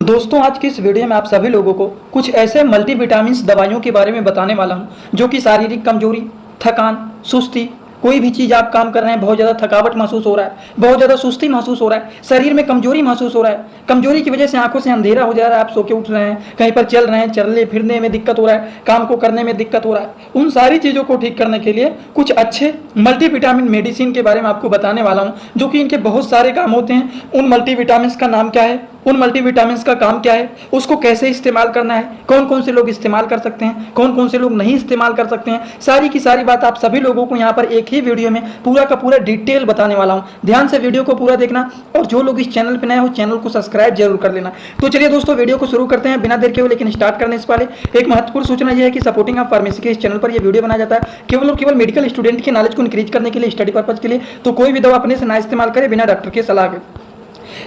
दोस्तों आज की इस वीडियो में आप सभी लोगों को कुछ ऐसे मल्टीविटामिन्स दवाइयों के बारे में बताने वाला हूं जो कि शारीरिक कमजोरी, थकान, सुस्ती, कोई भी चीज़ आप काम कर रहे हैं, बहुत ज़्यादा थकावट महसूस हो रहा है, बहुत ज़्यादा सुस्ती महसूस हो रहा है, शरीर में कमजोरी महसूस हो रहा है, कमजोरी की वजह से आंखों से अंधेरा हो जा रहा है, आप सो के उठ रहे हैं, कहीं पर चल रहे हैं, चलने फिरने में दिक्कत हो रहा है, काम को करने में दिक्कत हो रहा है, उन सारी चीज़ों को ठीक करने के लिए कुछ अच्छे मल्टीविटामिन मेडिसिन के बारे में आपको बताने वाला हूँ जो कि इनके बहुत सारे काम होते हैं। उन मल्टीविटामिन्स का नाम क्या है, उन मल्टीविटामिन्स का काम क्या है, उसको कैसे इस्तेमाल करना है, कौन कौन से लोग इस्तेमाल कर सकते हैं, कौन कौन से लोग नहीं इस्तेमाल कर सकते हैं, सारी की सारी बात आप सभी लोगों को यहाँ पर एक ही वीडियो में पूरा का पूरा डिटेल बताने वाला हूँ। ध्यान से वीडियो को पूरा देखना और जो लोग इस चैनल पर नए हो चैनल को सब्सक्राइब जरूर कर लेना। तो चलिए दोस्तों वीडियो को शुरू करते हैं बिना देर के हुए। लेकिन स्टार्ट करने से पहले एक महत्वपूर्ण सूचना यह है कि सपोर्टिंग ऑफ फार्मेसी के इस चैनल पर यह वीडियो बनाया जाता है केवल और केवल मेडिकल स्टूडेंट के नॉलेज को इंक्रीज करने के लिए, स्टडी पर्पज के लिए। तो कोई भी दवा अपने से ना इस्तेमाल करे बिना डॉक्टर के सलाह के।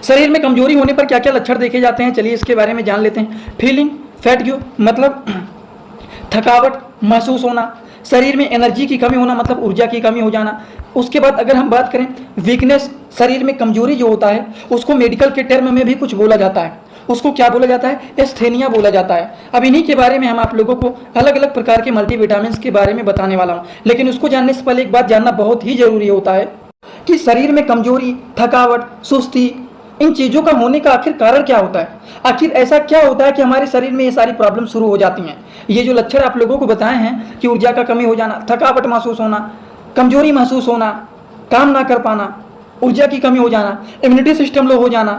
शरीर में कमजोरी होने पर क्या क्या लक्षण देखे जाते हैं, चलिए इसके बारे में जान लेते हैं। फीलिंग फैटिग्यू मतलब थकावट महसूस होना, शरीर में एनर्जी की कमी होना मतलब ऊर्जा की कमी हो जाना। उसके बाद अगर हम बात करें वीकनेस, शरीर में कमजोरी जो होता है उसको मेडिकल के टर्म में भी कुछ बोला जाता है, उसको क्या बोला जाता है, एस्थेनिया बोला जाता है। अब इन्हीं के बारे में हम आप लोगों को अलग अलग प्रकार के मल्टीविटामिन्स के बारे में बताने वाला हूँ। लेकिन उसको जानने से पहले एक बात जानना बहुत ही जरूरी होता है कि शरीर में कमजोरी, थकावट, सुस्ती, इन चीज़ों का होने का आखिर कारण क्या होता है। आखिर ऐसा क्या होता है कि हमारे शरीर में ये सारी प्रॉब्लम शुरू हो जाती हैं। ये जो लक्षण आप लोगों को बताए हैं कि ऊर्जा का कमी हो जाना, थकावट महसूस होना, कमजोरी महसूस होना, काम ना कर पाना, ऊर्जा की कमी हो जाना, इम्यूनिटी सिस्टम लो हो जाना,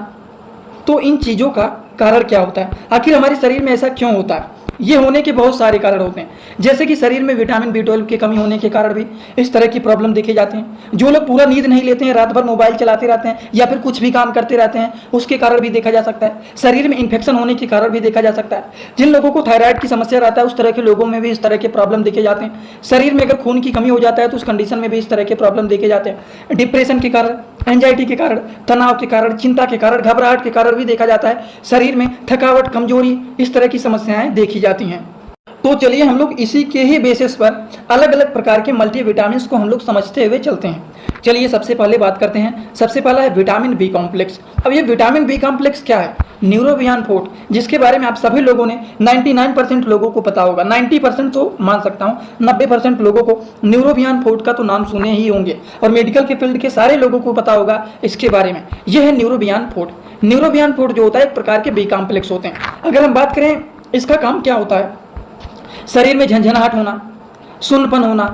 तो इन चीज़ों का कारण क्या होता है, आखिर हमारे शरीर में ऐसा क्यों होता है। ये होने के बहुत सारे कारण होते हैं, जैसे कि शरीर में विटामिन B12 की कमी होने के कारण भी इस तरह की प्रॉब्लम देखे जाते हैं। जो लोग पूरा नींद नहीं लेते हैं, रात भर मोबाइल चलाते रहते हैं या फिर कुछ भी काम करते रहते हैं, उसके कारण भी देखा जा सकता है। शरीर में इन्फेक्शन होने के कारण भी देखा जा सकता है। जिन लोगों को थायराइड की समस्या रहता है उस तरह के लोगों में भी इस तरह के प्रॉब्लम देखे जाते हैं। शरीर में अगर खून की कमी हो जाता है तो उस कंडीशन में भी इस तरह के प्रॉब्लम देखे जाते हैं। डिप्रेशन के कारण, एंजाइटी के कारण, तनाव के कारण, चिंता के कारण, घबराहट के कारण भी देखा जाता है। शरीर में थकावट, कमजोरी, इस तरह की समस्याएं देखी जाती हैं। तो चलिए हम लोग इसी के ही बेसिस पर अलग अलग प्रकार के मल्टीविटामिन्स को हम लोग समझते हुए चलते हैं। चलिए सबसे पहले बात करते हैं। सबसे पहला है विटामिन बी कॉम्प्लेक्स। अब ये विटामिन बी कॉम्प्लेक्स क्या है, न्यूरोबियान फोर्ट, जिसके बारे में आप सभी लोगों ने 99% लोगों को पता होगा, 90% तो मान सकता हूँ, 90% लोगों को न्यूरोबियान फोर्ट का तो नाम सुने ही होंगे और मेडिकल के फील्ड के सारे लोगों को पता होगा इसके बारे में। यह है न्यूरोबियान फोर्ट। न्यूरोबियान फोर्ट जो होता है एक प्रकार के बी कॉम्प्लेक्स होते हैं। अगर हम बात करें इसका काम क्या होता है, शरीर में झंझनाहट होना, सुन्नपन होना,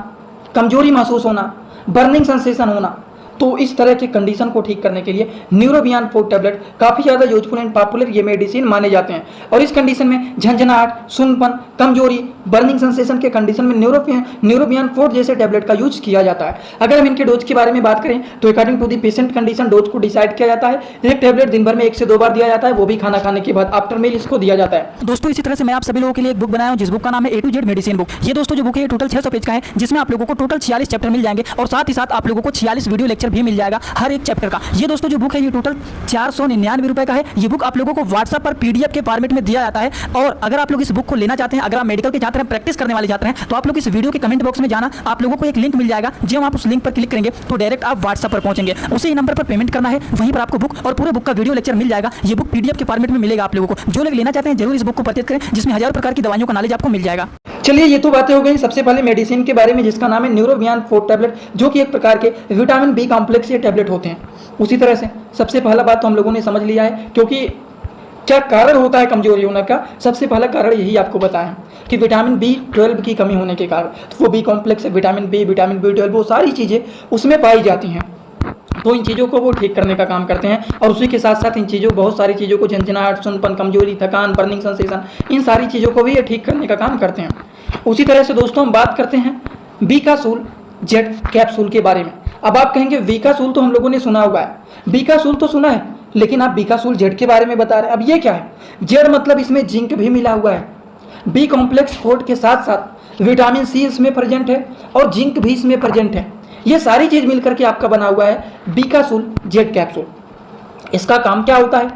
कमजोरी महसूस होना, बर्निंग सेंसेशन होना, तो इस तरह के कंडीशन को ठीक करने के लिए न्यूरोबियान फोर्ट टैबलेट काफ़ी ज़्यादा यूजफुल एंड पॉपुलर ये मेडिसिन माने जाते हैं। और इस कंडीशन में झंझनाहट, सुन्नपन, कमजोरी, बर्निंग सेंसेशन के कंडीशन में न्यूरोबियान फोर्ट जैसे टैबलेट का यूज किया जाता है। अगर हम इनके डोज के बारे में बात करें तो according to the patient condition dose को डिसाइड किया जाता है। एक टैबलेट दिन भर में 1 से 2 बार दिया जाता है, वो भी खाना खाने के बाद, आफ्टर मील इसको दिया जाता है। दोस्तों इसी तरह से मैं आप सभी लोगों के लिए एक बुक बनाया हूं जिस बुक का नाम है A to Z medicine book. ये दोस्तों जो बुक है ये टोटल 600 पेज का है, जिसमें आप लोगों को टोटल 46 चैप्टर मिल जाएंगे और साथ ही साथ आप लोगों को 46 वीडियो लेक्चर भी मिल जाएगा हर एक चैप्टर का। ये दोस्तों जो बुक है ये टोटल 499 रुपए का है। ये बुक आप लोगों को व्हाट्सएप पर PDF के फॉर्मेट में दिया जाता है। और अगर आप लोग इस बुक को लेना चाहते हैं, अगर आप मेडिकल के छात्र हैं, प्रैक्टिस करने वाले छात्र हैं, तो आप लोग इस वीडियो के कमेंट बॉक्स में जाना, आप लोगों को एक लिंक मिल जाएगा। जब आप उस लिंक पर क्लिक करेंगे तो डायरेक्ट आप व्हाट्सएप पर पहुंचेंगे, उसी नंबर पर पेमेंट करना है, वहीं पर आपको बुक और पूरे बुक का वीडियो लेक्चर मिल जाएगा। ये बुक PDF के फॉर्मेट में मिलेगा आप लोगों को। जो लोग लेना चाहते हैं जरूर इस बुक को परचेज करें, जिसमें हजारों प्रकार की दवाइयों का नॉलेज आपको मिल जाएगा। चलिए ये तो बातें हो गई सबसे पहले मेडिसिन के बारे में, जिसका नाम है न्यूरोबियान फोर्ट टैबलेट, जो कि एक प्रकार के विटामिन बी कॉम्प्लेक्स ये टैबलेट होते हैं। उसी तरह से सबसे पहला बात तो हम लोगों ने समझ लिया है, क्योंकि क्या कारण होता है कमजोरी होने का, सबसे पहला कारण यही आपको बताएं कि विटामिन B12 की कमी होने के कारण, तो वो B complex, vitamin vitamin B12 वो सारी चीज़ें उसमें पाई जाती हैं। तो इन चीज़ों को वो ठीक करने का काम करते हैं और उसी के साथ साथ इन चीज़ों बहुत सारी चीज़ों को, झंझनाहट, सुन्नपन, कमजोरी, थकान, बर्निंग सेंसेशन, इन सारी चीज़ों को भी ये ठीक करने का काम करते हैं। उसी तरह से दोस्तों हम बात करते हैं बीकासूल जेड कैप्सूल के बारे में। अब आप कहेंगे बीकासूल तो हम लोगों ने सुना हुआ है, बीकासूल तो सुना है, लेकिन आप बीकासूल जेड के बारे में बता रहे हैं। अब ये क्या है, जेड मतलब इसमें जिंक भी मिला हुआ है। बी कॉम्प्लेक्स फोर्ट के साथ साथ विटामिन C इसमें प्रेजेंट है और जिंक भी इसमें प्रेजेंट है। ये सारी चीज़ मिलकर के आपका बना हुआ है बीकासूल जेड कैप्सूल। इसका काम क्या होता है,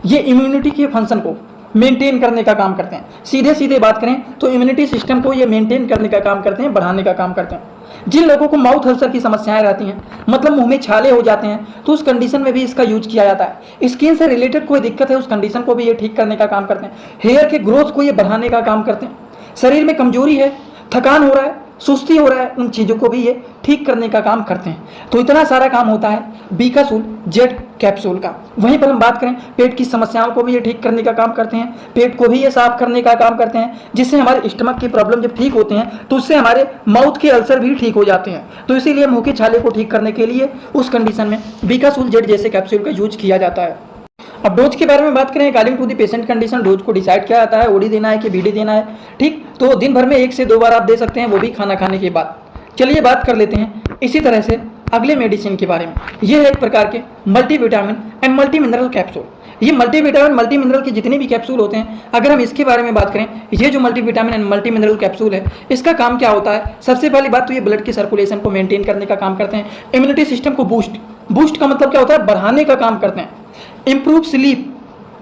ये इम्यूनिटी के फंक्शन को मेंटेन करने का काम करते हैं। सीधे सीधे बात करें तो इम्यूनिटी सिस्टम को ये मेंटेन करने का काम करते हैं, बढ़ाने का काम करते हैं। जिन लोगों को माउथ अल्सर की समस्याएं रहती हैं, मतलब मुंह में छाले हो जाते हैं, तो उस कंडीशन में भी इसका यूज किया जाता है। स्किन से रिलेटेड कोई दिक्कत है, उस कंडीशन को भी ये ठीक करने का काम करते हैं। हेयर के ग्रोथ को ये बढ़ाने का काम करते हैं। शरीर में कमजोरी है, थकान हो रहा है, सुस्ती हो रहा है, उन चीज़ों को भी ये ठीक करने का काम करते हैं। तो इतना सारा काम होता है बीकासूल जेड कैप्सूल का। वहीं पर हम बात करें पेट की समस्याओं को भी ये ठीक करने का काम करते हैं, पेट को भी ये साफ करने का काम करते हैं, जिससे हमारे स्टमक की प्रॉब्लम जब ठीक होते हैं तो उससे हमारे माउथ के अल्सर भी ठीक हो जाते हैं। तो इसीलिए मुंह के छाले को ठीक करने के लिए उस कंडीशन में बीकासूल जेड जैसे कैप्सूल का यूज किया जाता है। अब डोज के बारे में बात करें, according to the patient condition dose को डिसाइड किया जाता है, ओडी देना है कि बीडी देना है। ठीक, तो दिन भर में 1 से 2 बार आप दे सकते हैं, वो भी खाना खाने के बाद। चलिए बात कर लेते हैं इसी तरह से अगले मेडिसिन के बारे में। ये है एक प्रकार के multivitamin and multi mineral capsule. ये मल्टीविटामिन मल्टी मिनरल के जितने भी कैप्सूल होते हैं, अगर हम इसके बारे में बात करें, ये जो multivitamin and multi mineral capsule है, इसका काम क्या होता है? सबसे पहली बात तो ये ब्लड की सर्कुलेशन को मेंटेन करने का काम करते हैं, इम्यूनिटी सिस्टम को बूस्ट का मतलब क्या होता है? बढ़ाने का काम करते हैं, इम्प्रूव स्लीप,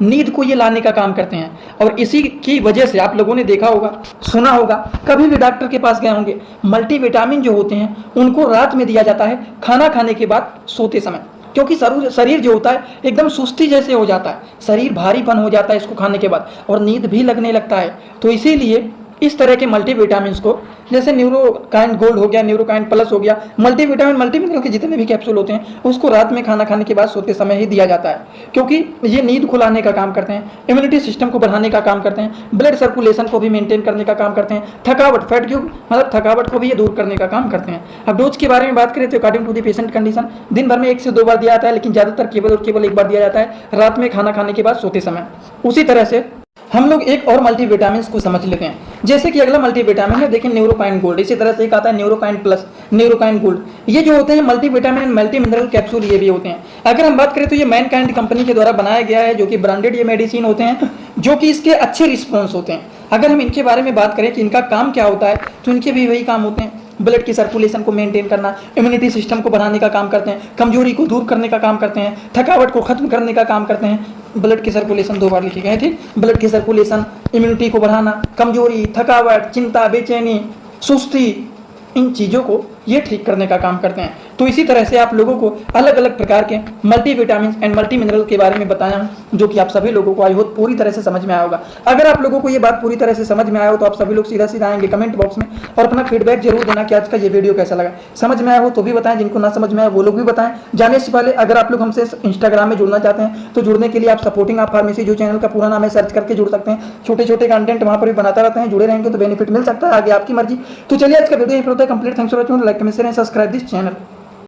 नींद को ये लाने का काम करते हैं। और इसी की वजह से आप लोगों ने देखा होगा, सुना होगा, कभी भी डॉक्टर के पास गए होंगे, मल्टीविटामिन जो होते हैं उनको रात में दिया जाता है खाना खाने के बाद सोते समय, क्योंकि शरीर जो होता है एकदम सुस्ती जैसे हो जाता है, शरीर भारीपन हो जाता है इसको खाने के बाद, और नींद भी लगने लगता है। तो इसीलिए इस तरह के मल्टीविटामिन्स को, जैसे न्यूरोकाइन गोल्ड हो गया, न्यूरोकाइन प्लस हो गया, मल्टीविटामिन मल्टी मिनरल के जितने भी कैप्सूल होते हैं, उसको रात में खाना खाने के बाद सोते समय ही दिया जाता है, क्योंकि ये नींद को लाने का काम करते हैं, इम्यूनिटी सिस्टम को बढ़ाने का काम करते हैं, ब्लड सर्कुलेशन को भी मेंटेन करने का काम करते हैं, थकावट, फैटिग मतलब थकावट को भी ये दूर करने का काम करते हैं। अब डोज के बारे में बात करें तो according to the patient condition दिन भर में 1 से 2 बार दिया जाता है, लेकिन ज़्यादातर केवल और केवल 1 बार दिया जाता है, रात में खाना खाने के बाद सोते समय। उसी तरह से हम लोग एक और मल्टीविटामिन को समझ लेते हैं, जैसे कि अगला मल्टीविटामिन है, देखिए न्यूरोकाइन गोल्ड। इसी तरह से एक आता है न्यूरोकाइन प्लस, न्यूरोकाइन गोल्ड। ये जो होते हैं multivitamin and multi mineral capsule, ये भी होते हैं। अगर हम बात करें तो ये मैनकाइंड कंपनी के द्वारा बनाया गया है, जो कि ब्रांडेड ये मेडिसिन होते हैं, जो कि इसके अच्छे रिस्पॉन्स होते हैं। अगर हम इनके बारे में बात करें कि इनका काम क्या होता है, तो इनके भी वही काम होते हैं, ब्लड की सर्कुलेशन को मेंटेन करना, इम्यूनिटी सिस्टम को बढ़ाने का काम करते हैं, कमजोरी को दूर करने का काम करते हैं, थकावट को खत्म करने का काम करते हैं। ब्लड की सर्कुलेशन 2 बार लिखे गए, ठीक, ब्लड की सर्कुलेशन, इम्यूनिटी को बढ़ाना, कमजोरी, थकावट, चिंता, बेचैनी, सुस्ती, इन चीज़ों को ये ठीक करने का काम करते हैं। तो इसी तरह से आप लोगों को अलग अलग प्रकार के मल्टीविटामिन एंड मल्टी मिनरल के बारे में बताया हूं, जो कि आप सभी लोगों को आई होप पूरी तरह से समझ में आया होगा। अगर आप लोगों को ये बात पूरी तरह से समझ में आया हो तो आप सभी लोग सीधा सीधा आएंगे कमेंट बॉक्स में और अपना फीडबैक जरूर देना कि आज का ये वीडियो कैसा लगा। समझ में आया हो तो भी बताएं, जिनको ना समझ में आया वो लोग भी बताएं। जाने से पहले अगर आप लोग हमसे इंस्टाग्राम में जुड़ना चाहते हैं तो जुड़ने के लिए आप सपोर्टिंग आप फार्मेसी जो चैनल का पूरा नाम है सर्च करके जुड़ सकते हैं। छोटे छोटे कंटेंट वहाँ पर भी बनाता रहते हैं, जुड़े रहेंगे तो बेनिफिट मिल सकता है, आगे आपकी मर्जी। तो चलिए आज का वीडियो यहीं पर होता है complete. Thanks for watching, like comment share and subscribe this channel.